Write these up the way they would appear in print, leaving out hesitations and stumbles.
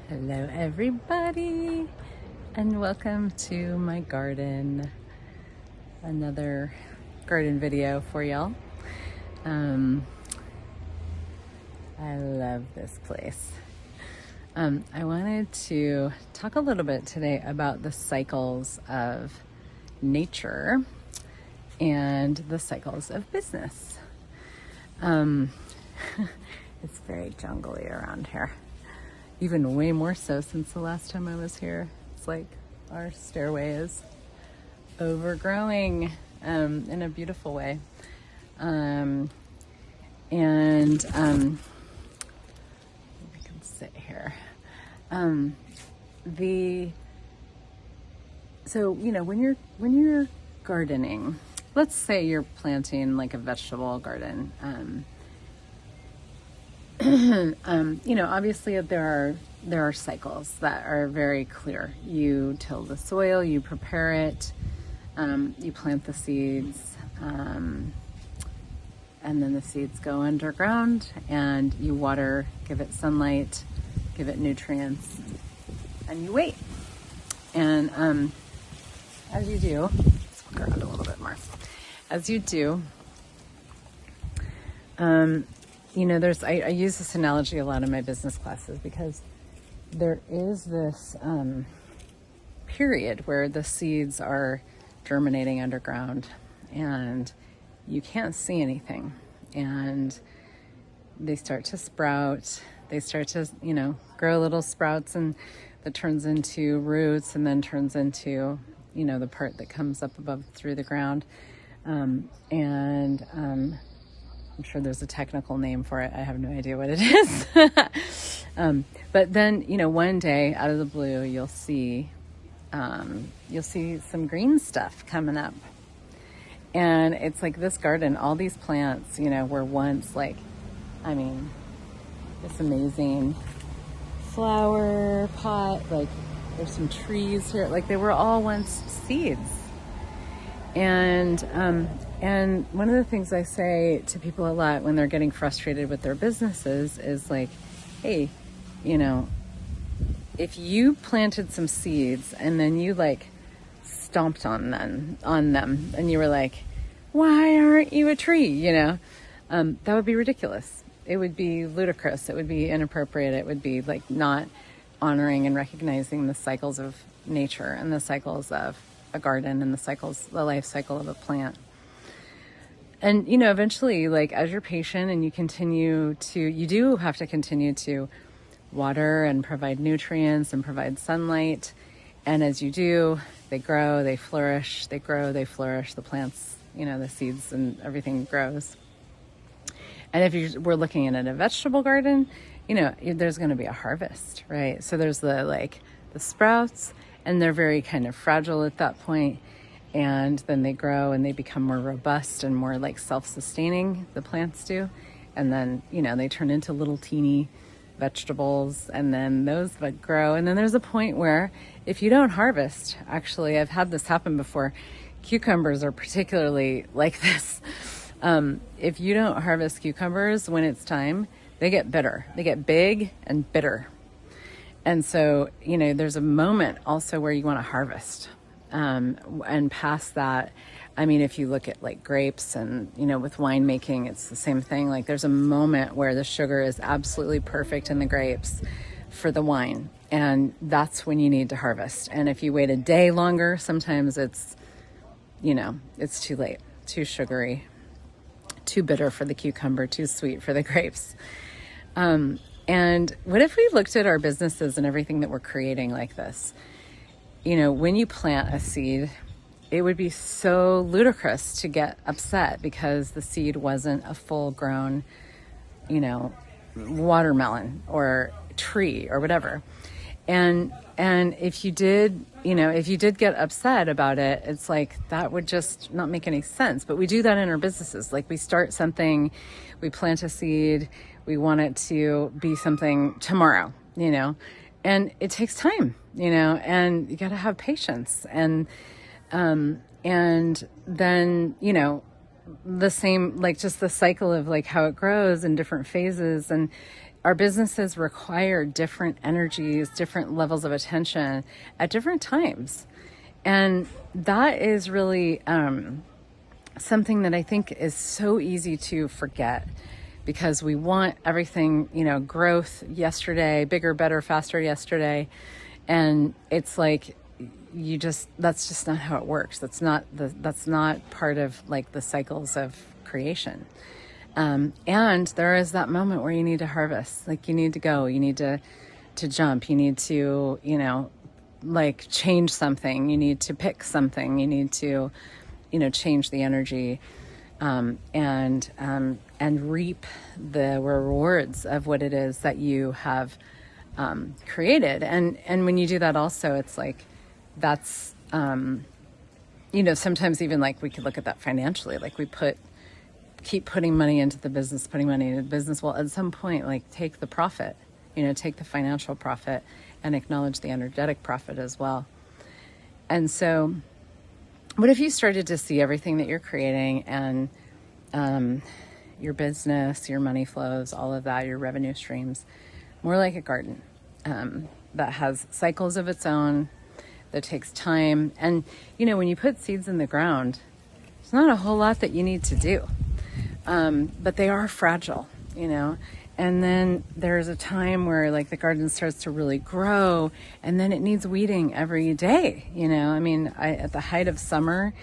Hello everybody, and welcome to my garden. Another garden video for y'all. I love this place. I wanted to talk a little bit today about the cycles of nature and the cycles of business. It's very jungly around here. Even way more so since the last time I was here. It's like our stairway is overgrowing in a beautiful way. We can sit here. When you're gardening, let's say you're planting like a vegetable garden. Obviously there are cycles that are very clear. You till the soil, you prepare it, you plant the seeds, and then the seeds go underground and you water, give it sunlight, give it nutrients, and you wait. And as you do, let's walk around a little bit more. As you do, I use this analogy a lot in my business classes because there is this period where the seeds are germinating underground and you can't see anything, and they start to sprout. They start to, grow little sprouts, and that turns into roots, and then turns into, the part that comes up above through the ground. I'm sure there's a technical name for it. I have no idea what it is. But then, one day out of the blue, you'll see some green stuff coming up. And it's like this garden, all these plants, were once this amazing flower pot. Like there's some trees here. Like they were all once seeds. And one of the things I say to people a lot when they're getting frustrated with their businesses is like, hey, if you planted some seeds and then you stomped on them and you were like, why aren't you a tree? That would be ridiculous. It would be ludicrous. It would be inappropriate. It would be not honoring and recognizing the cycles of nature and the cycles of a garden and the life cycle of a plant. And, eventually, as you're patient and you do have to continue to water and provide nutrients and provide sunlight. And as you do, they grow, they flourish, the plants, the seeds and everything grows. And if we're looking at a vegetable garden, there's going to be a harvest, right? So there's the sprouts, and they're very kind of fragile at that point. And then they grow and they become more robust and more self-sustaining, the plants do. And then, they turn into little teeny vegetables, and then those would grow. And then there's a point where if you don't harvest, actually, I've had this happen before. Cucumbers are particularly like this. If you don't harvest cucumbers when it's time, they get bitter. They get big and bitter. And so, there's a moment also where you want to harvest. And past that, if you look at grapes and, with winemaking, it's the same thing. There's a moment where the sugar is absolutely perfect in the grapes for the wine. And that's when you need to harvest. And if you wait a day longer, sometimes it's too late, too sugary, too bitter for the cucumber, too sweet for the grapes. And what if we looked at our businesses and everything that we're creating like this? When you plant a seed, it would be so ludicrous to get upset because the seed wasn't a full-grown, watermelon or tree or whatever. And if you did get upset about it, it's that would just not make any sense. But we do that in our businesses. We start something, we plant a seed, we want it to be something tomorrow, and it takes time, and you got to have patience. And then, the same, just the cycle of how it grows in different phases. And our businesses require different energies, different levels of attention at different times. And that is really something that I think is so easy to forget, because we want everything, growth yesterday, bigger, better, faster yesterday. And it's like, that's just not how it works. That's not part of like the cycles of creation. And there is that moment where you need to harvest, like you need to go, you need to jump, you need to, like change something, you need to pick something, you need to, change the energy, and reap the rewards of what it is that you have created. And when you do that also, it's like, that's, sometimes even like we could look at that financially, like we keep putting money into the business, Well, at some point, like take the profit, take the financial profit and acknowledge the energetic profit as well. And so what if you started to see everything that you're creating and your business, your money flows, all of that, your revenue streams, more like a garden that has cycles of its own, that takes time. And, when you put seeds in the ground, there's not a whole lot that you need to do. But they are fragile, and then there's a time where like the garden starts to really grow, and then it needs weeding every day. At the height of summer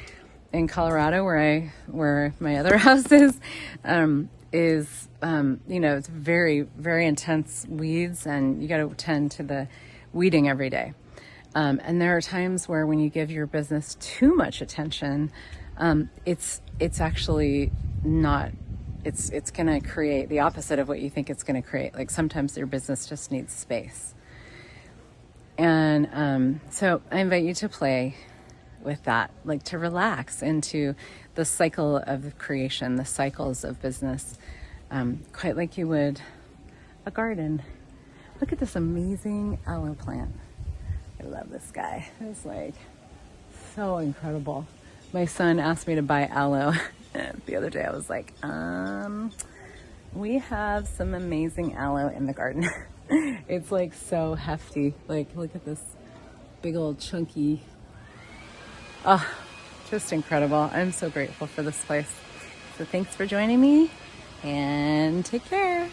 in Colorado, where my other house is it's very, very intense weeds, and you got to tend to the weeding every day. And there are times where when you give your business too much attention, it's actually not, it's going to create the opposite of what you think it's going to create. Like sometimes your business just needs space. And so I invite you to play with that, like to relax into the cycle of creation, the cycles of business, quite like you would a garden. Look at this amazing aloe plant. I love this guy. It's like so incredible. My son asked me to buy aloe the other day. I was like, we have some amazing aloe in the garden. It's like so hefty. Like, look at this big old chunky. Oh, just incredible. I'm so grateful for this place. So thanks for joining me, and take care.